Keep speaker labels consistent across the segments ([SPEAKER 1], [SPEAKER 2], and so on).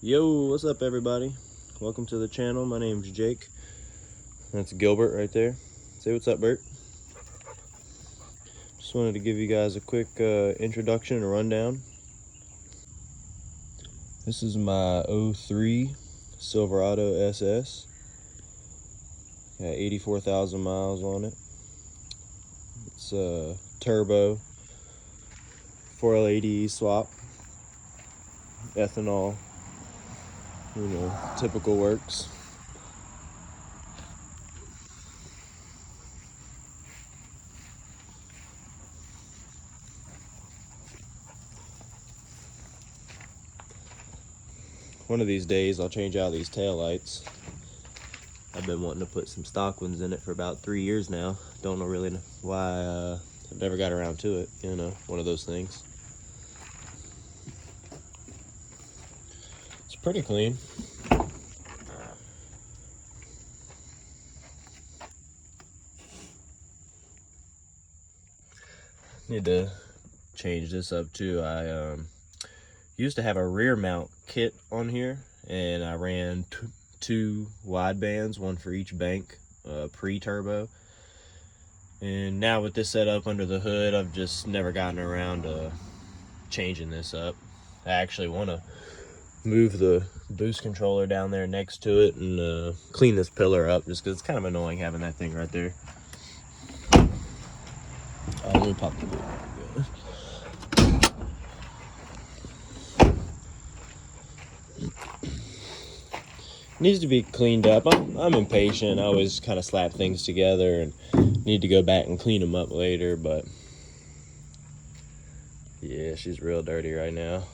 [SPEAKER 1] Yo, what's up everybody? Welcome to the channel. My name's Jake. That's Gilbert right there. Say what's up, Bert. Just wanted to give you guys a quick introduction and rundown. This is my 03 Silverado SS. Got 84,000 miles on it. It's a turbo 4L80 swap, ethanol, typical works. One of these days I'll change out these taillights. I've been wanting to put some stock ones in it for about 3 years now. Don't know really why I've never got around to it, one of those things. It's pretty clean. Need to change this up too. I used to have a rear mount kit on here, and I ran two wide bands, one for each bank, pre-turbo. And now with this setup under the hood, I've just never gotten around to changing this up. I actually want to move the boost controller down there next to it and clean this pillar up, just because it's kind of annoying having that thing right there. Let me pop the boot. Needs to be cleaned up. I'm impatient. I always kind of slap things together and need to go back and clean them up later, but yeah, she's real dirty right now.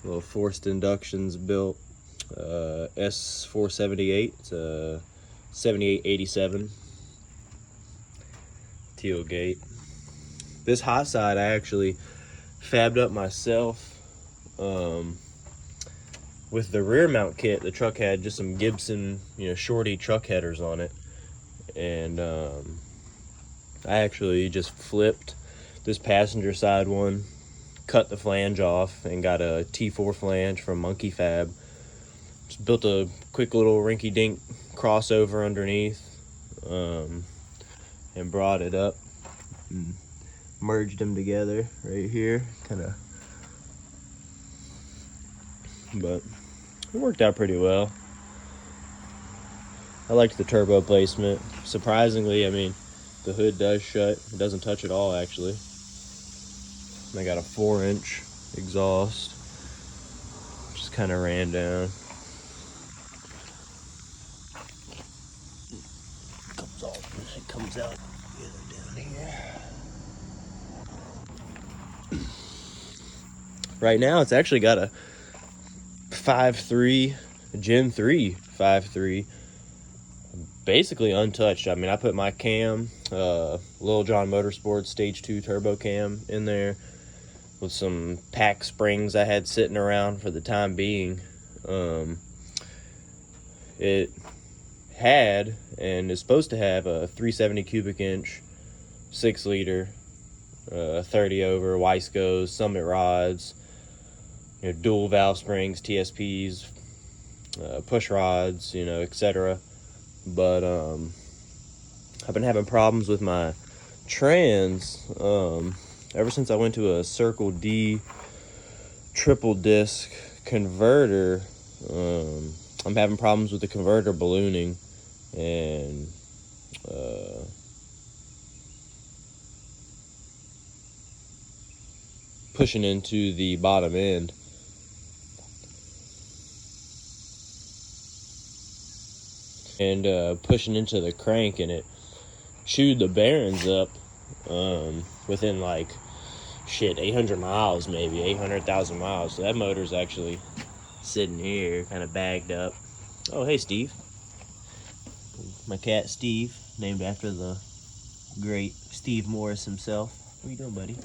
[SPEAKER 1] Little forced inductions built, S478, it's a 7887 teal gate. This hot side I actually fabbed up myself. With the rear mount kit, the truck had just some Gibson, shorty truck headers on it. And I actually just flipped this passenger side one, cut the flange off, and got a T4 flange from Monkey Fab. Just built a quick little rinky-dink crossover underneath, and brought it up and merged them together right here, but it worked out pretty well. I liked the turbo placement. Surprisingly, the hood does shut. It doesn't touch at all, actually. And I got a 4-inch exhaust. Just kind of ran down. It comes out down here. Right now, it's actually got a 5.3 Gen 3 5.3, basically untouched. I put my cam, Lil John Motorsports Stage 2 turbo cam in there with some pack springs I had sitting around for the time being. It had and is supposed to have a 370 cubic inch 6 liter 30 over Wiseco's Summit rods, dual valve springs, TSPs, push rods, etc. But I've been having problems with my trans ever since I went to a Circle D triple disc converter. I'm having problems with the converter ballooning and pushing into the bottom end. And pushing into the crank, and it chewed the bearings up within 800 miles, maybe 800,000 miles. So that motor's actually sitting here kind of bagged up. Oh, hey Steve. My cat Steve, named after the great Steve Morris himself. What you doing, buddy?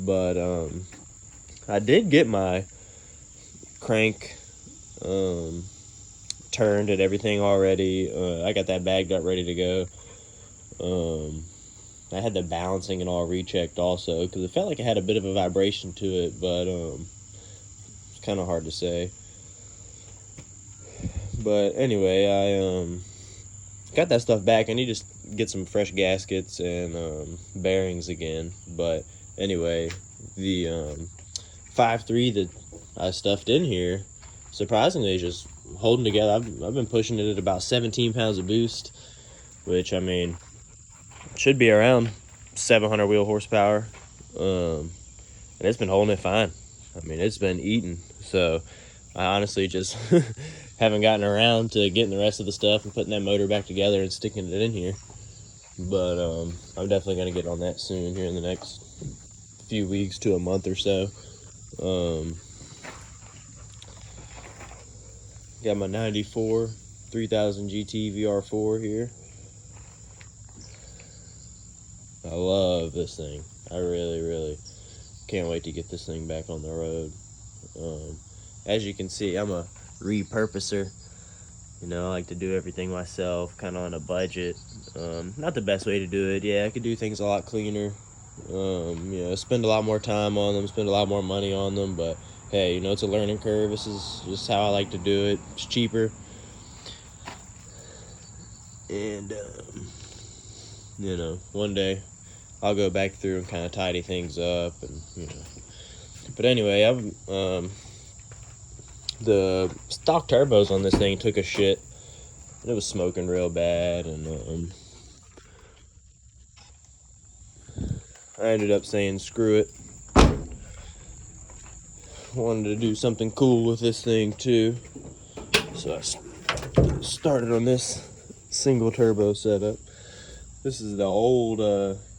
[SPEAKER 1] But I did get my crank turned and everything already. I got that bagged up, ready to go. I had the balancing and all rechecked also, because it felt like it had a bit of a vibration to it, but kind of hard to say. But anyway, I got that stuff back. I need to just get some fresh gaskets and bearings again. But anyway, the 5.3 that I stuffed in here, surprisingly, is just holding together. I've been pushing it at about 17 pounds of boost, which, I mean, should be around 700 wheel horsepower. And it's been holding it fine. I mean, it's been eating. So I honestly just haven't gotten around to getting the rest of the stuff and putting that motor back together and sticking it in here. But I'm definitely going to get on that soon here in the next few weeks to a month or so. Got my 94 3000 GT VR4 here. I love this thing. I really can't wait to get this thing back on the road. As you can see, I'm a repurposer. You know, I like to do everything myself, kind of on a budget. Not the best way to do it. Yeah, I could do things a lot cleaner. You know, spend a lot more time on them, spend a lot more money on them, but hey, you know, it's a learning curve. This is just how I like to do it. It's cheaper. And, you know, one day I'll go back through and kind of tidy things up, and, you know. But anyway, the stock turbos on this thing took a shit. It was smoking real bad, and I ended up saying screw it. Wanted to do something cool with this thing too, so I started on this single turbo setup. This is the old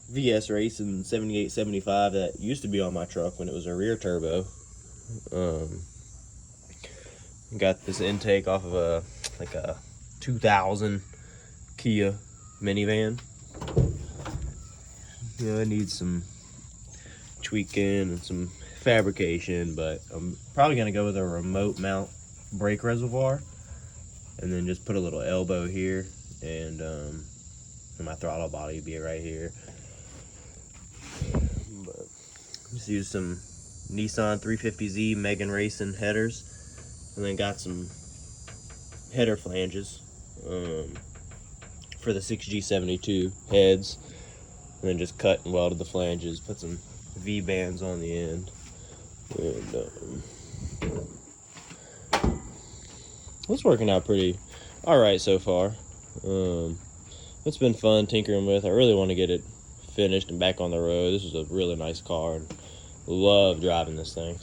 [SPEAKER 1] VS Racing 7875 that used to be on my truck when it was a rear turbo. Got this intake off of a 2000 Kia minivan. You know, it needs some tweaking and some fabrication, but I'm probably gonna go with a remote mount brake reservoir, and then just put a little elbow here, and my throttle body will be right here. But just use some Nissan 350Z Megan Racing headers, and then got some header flanges for the 6G72 heads, and then just cut and welded the flanges, put some V-bands on the end, and it's working out pretty alright so far. It's been fun tinkering with. I really want to get it finished and back on the road. This is a really nice car, and love driving this thing.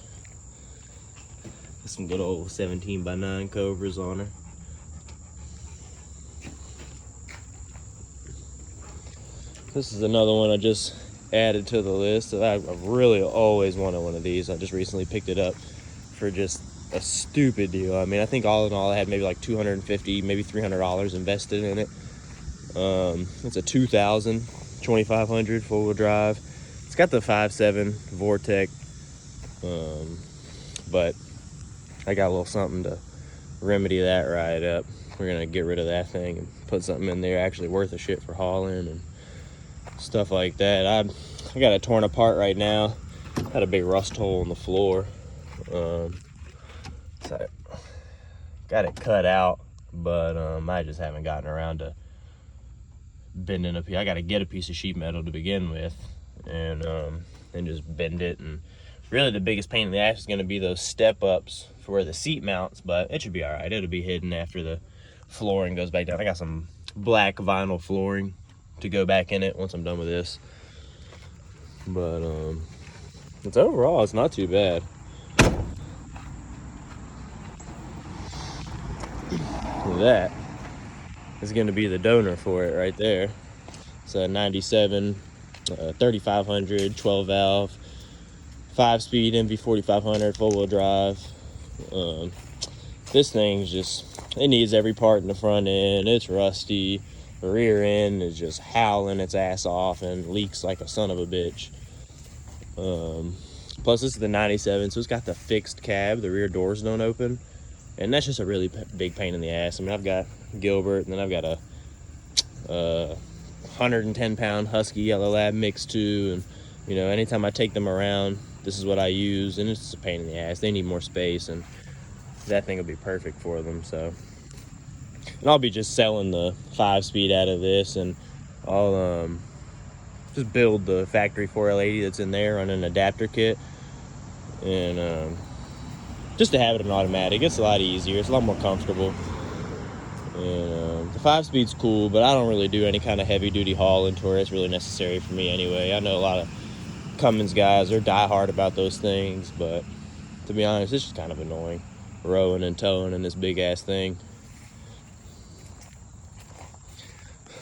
[SPEAKER 1] Some good old 17x9 Cobras on her. This is another one I just added to the list. I've really always wanted one of these. I just recently picked it up for just a stupid deal. I mean, I think all in all I had maybe like $250, maybe $300 invested in it. It's a 2000 2500 four-wheel drive. It's got the 5.7 Vortec, but I got a little something to remedy that right up. We're gonna get rid of that thing and put something in there actually worth a shit for hauling and stuff like that. I got it torn apart right now. Had a big rust hole in the floor. So I got it cut out, but I just haven't gotten around to bending a piece. I got to get a piece of sheet metal to begin with, and just bend it. And really the biggest pain in the ass is going to be those step ups for where the seat mounts, but it should be all right. It'll be hidden after the flooring goes back down. I got some black vinyl flooring to go back in it once I'm done with this, but it's overall, it's not too bad. That is going to be the donor for it right there. It's a 97 3500 12 valve 5-speed MV 4500 4-wheel drive. This thing's just, it needs every part in the front end. It's rusty. The rear end is just howling its ass off and leaks like a son of a bitch. Plus this is the 97, so it's got the fixed cab. The rear doors don't open, and that's just a really big pain in the ass. I mean, I've got Gilbert, and then I've got a 110-pound Husky Yellow Lab mix too, and you know, anytime I take them around, this is what I use, and it's just a pain in the ass. They need more space, and that thing will be perfect for them. So, and I'll be just selling the 5-speed out of this, and I'll just build the factory 4L80 that's in there on an adapter kit, and just to have it in automatic. It's a lot easier. It's a lot more comfortable. And the 5-speed's cool, but I don't really do any kind of heavy-duty hauling to where it's really necessary for me anyway. I know a lot of Cummins guys are diehard about those things, but to be honest, it's just kind of annoying, rowing and towing in this big-ass thing.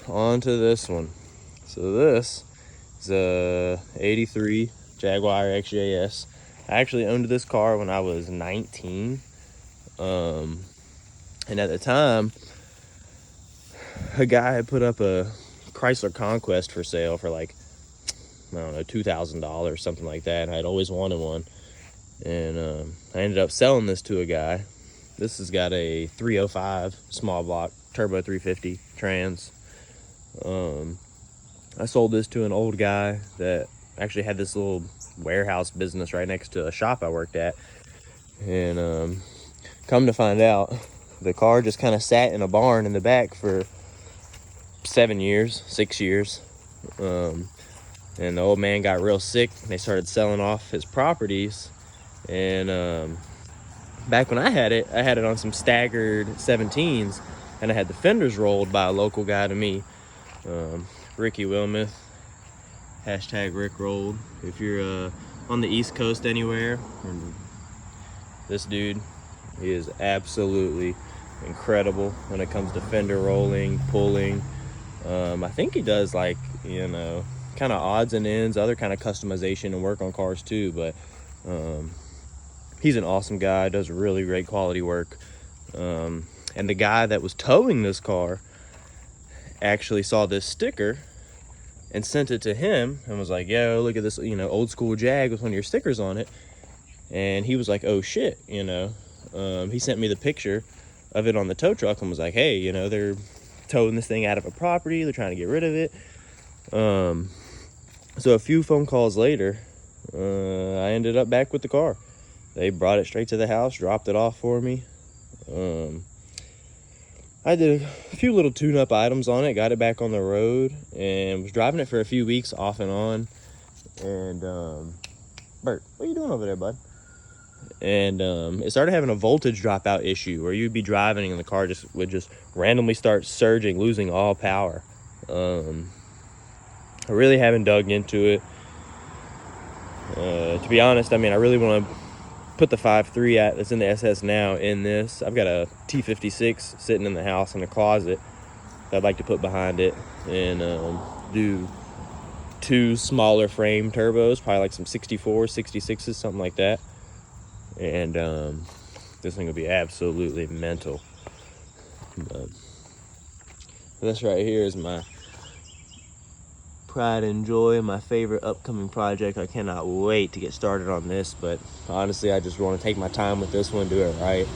[SPEAKER 1] On to this one. So this is a 83 Jaguar XJS. I actually owned this car when I was 19. And at the time, a guy had put up a Chrysler Conquest for sale for like, I don't know, $2,000, something like that. And I'd always wanted one. And I ended up selling this to a guy. This has got a 305 small block turbo 350 trans. I sold this to an old guy that actually had this little warehouse business right next to a shop I worked at. And come to find out, the car just kind of sat in a barn in the back for 6 years. And the old man got real sick. They started selling off his properties. And back when I had it on some staggered 17s, and I had the fenders rolled by a local guy to me, Ricky Wilmuth, hashtag Rick Rolled. If you're on the East Coast anywhere, this dude, he is absolutely incredible when it comes to fender rolling, pulling. I think he does like, kind of odds and ends, other kind of customization and work on cars too, but he's an awesome guy, does really great quality work. And the guy that was towing this car actually saw this sticker and sent it to him and was like, yo, look at this, old school Jag with one of your stickers on it. And he was like, oh shit, he sent me the picture of it on the tow truck and was like, hey, they're towing this thing out of a property, they're trying to get rid of it. So a few phone calls later, I ended up back with the car. They brought it straight to the house, dropped it off for me. I did a few little tune-up items on it, got it back on the road, and was driving it for a few weeks off and on. And Bert, what are you doing over there, bud? And it started having a voltage dropout issue where you'd be driving and the car would just randomly start surging, losing all power. I really haven't dug into it. To be honest, I really want to put the 5.3 that's in the SS now in this. I've got a T56 sitting in the house in a closet that I'd like to put behind it and do 2 smaller frame turbos, probably like some 64, 66s, something like that. And this thing will be absolutely mental. But this right here is my pride and joy, my favorite upcoming project. I cannot wait to get started on this, but honestly, I just want to take my time with this one, do it right.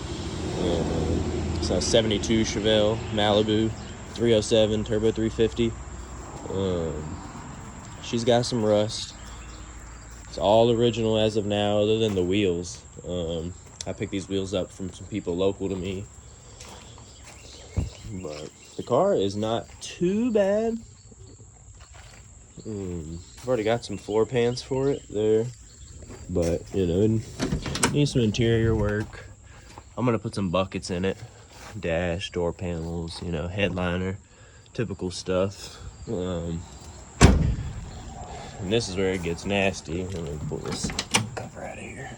[SPEAKER 1] And it's a 72 Chevelle Malibu 307 Turbo 350. She's got some rust. It's all original as of now, other than the wheels. I picked these wheels up from some people local to me. But the car is not too bad. I've already got some floor pans for it there, but it needs some interior work. I'm gonna put some buckets in it, dash, door panels, headliner, typical stuff. And this is where it gets nasty. Let me pull this cover out of here.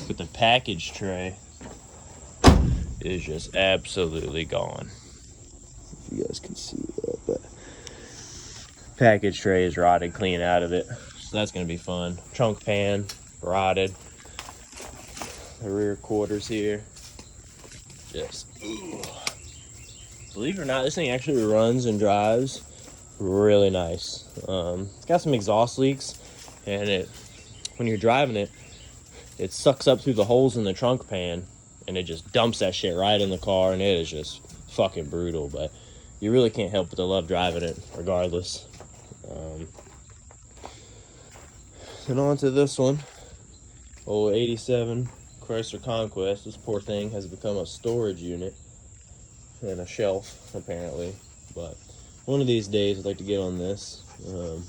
[SPEAKER 1] But the package tray is just absolutely gone. You guys can see that, but package tray is rotted clean out of it, so that's gonna be fun. Trunk pan rotted. The rear quarters here, just believe it or not, this thing actually runs and drives really nice. It's got some exhaust leaks, and when you're driving it sucks up through the holes in the trunk pan and it just dumps that shit right in the car, and it is just fucking brutal, but you really can't help but to love driving it regardless. And on to this one, old 87 Chrysler Conquest. This poor thing has become a storage unit and a shelf, apparently. But one of these days I'd like to get on this.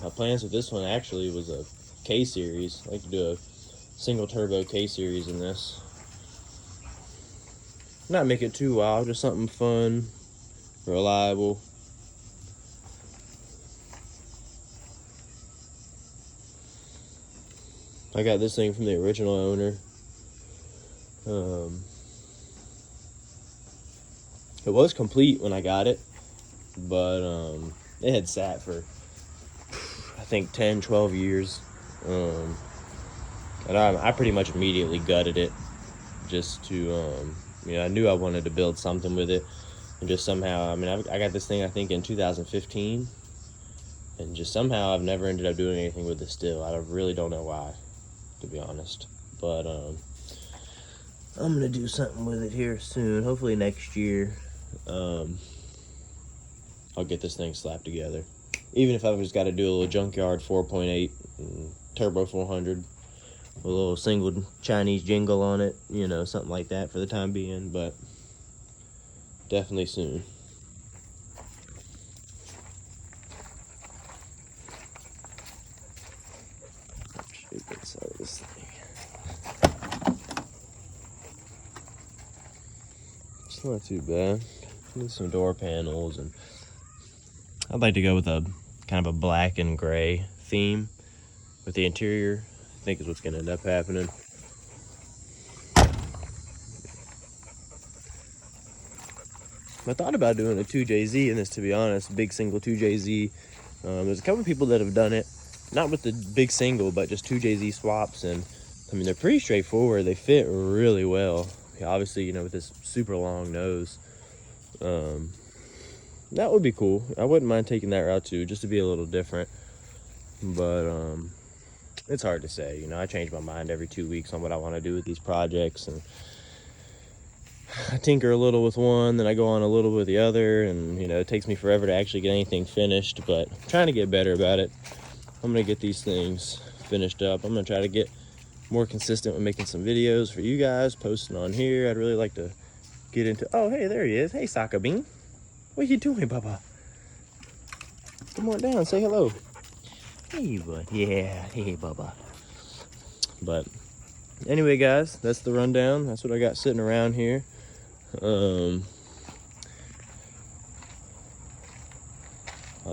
[SPEAKER 1] My plans with this one actually was a K-Series. I'd like to do a single turbo K-Series in this. Not make it too wild, just something fun, reliable. I got this thing from the original owner. It was complete when I got it, but it had sat for, I think, 10, 12 years. And I pretty much immediately gutted it just to, you know, I knew I wanted to build something with it. And just somehow, I mean, I got this thing, I think, in 2015. And just somehow I've never ended up doing anything with it still. I really don't know why, to be honest. But I'm gonna do something with it here soon. Hopefully next year. I'll get this thing slapped together. Even if I've just got to do a little junkyard 4.8 turbo 400 with a little single Chinese jingle on it, you know, something like that for the time being. But definitely soon. Inside of this thing. It's not too bad. Need some door panels, and I'd like to go with a kind of a black and gray theme with the interior. I think is what's gonna end up happening. I thought about doing a 2JZ in this, to be honest, big single 2JZ. There's a couple of people that have done it, not with the big single, but just 2JZ swaps, and I mean, they're pretty straightforward. They fit really well. Obviously, you know, with this super long nose. That would be cool. I wouldn't mind taking that route too, just to be a little different. But it's hard to say. You know, I change my mind every 2 weeks on what I want to do with these projects, and I tinker a little with one, then I go on a little with the other, and you know, it takes me forever to actually get anything finished. But I'm trying to get better about it. I'm gonna get these things finished up. I'm gonna try to get more consistent with making some videos for you guys, posting on here. I'd really like to get into. Oh, hey, there he is. Hey, Soccer Bean. What you doing, Bubba? Come on down, say hello. Hey, bud. Yeah, hey, Bubba. But anyway, guys, that's the rundown. That's what I got sitting around here. I'll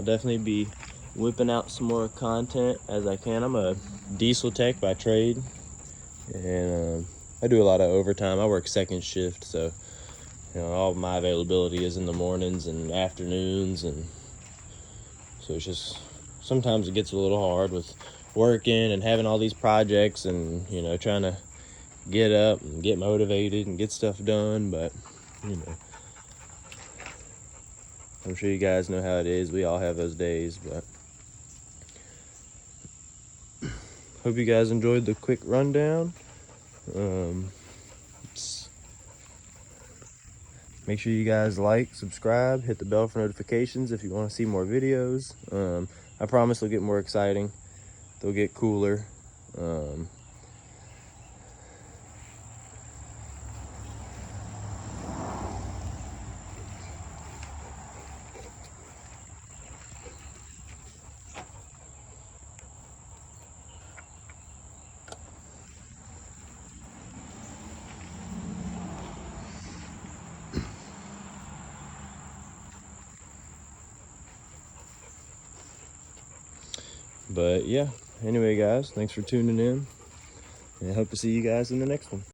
[SPEAKER 1] definitely be whipping out some more content as I can. I'm a diesel tech by trade, and I do a lot of overtime. I work second shift, so you know, all my availability is in the mornings and afternoons, and so it's just sometimes it gets a little hard with working and having all these projects, and you know, trying to get up and get motivated and get stuff done. But you know, I'm sure you guys know how it is. We all have those days. But hope you guys enjoyed the quick rundown. Make sure you guys like, subscribe, hit the bell for notifications if you want to see more videos. I promise they'll get more exciting. They'll get cooler. But yeah, anyway, guys, thanks for tuning in, and I hope to see you guys in the next one.